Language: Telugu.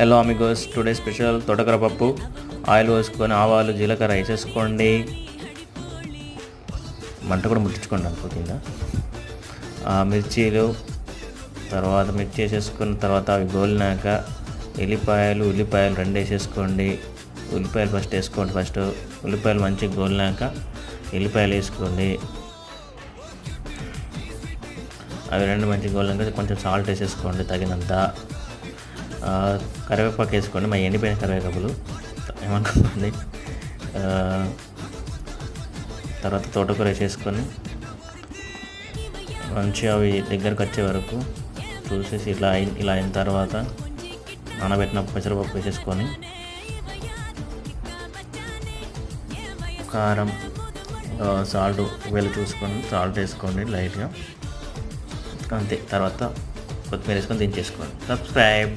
హలో అమిగోస్, టుడే స్పెషల్ తోటకూర పప్పు. ఆయిల్ పోసుకొని ఆవాలు జీలకర్ర వేసేసుకోండి. మంట కూడా ముట్టించుకోండి అనుకుంటుందా. మిర్చీలు తర్వాత మిర్చి వేసేసుకున్న తర్వాత అవి గోలినాక ఉల్లిపాయలు రెండు వేసేసుకోండి. ఉల్లిపాయలు ఫస్ట్ వేసుకోండి. ఉల్లిపాయలు మంచిగా గోలినాక ఎల్లిపాయలు వేసుకోండి. అవి రెండు మంచిగా గోలినాక కొంచెం సాల్ట్ వేసేసుకోండి తగినంత. కరివేపాకు వేసుకోండి, మా ఎండిపోయిన కరివేపాకులు ఏమనుకోండి. తర్వాత తోటకూర వేసేసుకొని మంచిగా అవి దగ్గరకు వచ్చే వరకు చూసేసి ఇలా అయిన తర్వాత నానబెట్టిన పెసరపప్పు వేసేసుకొని కారం సాల్ట్ వీళ్ళు చూసుకొని సాల్ట్ వేసుకోండి లైట్గా, అంతే. తర్వాత కొత్తిమీర వేసుకొని దించేసుకోండి. సబ్స్క్రైబ్.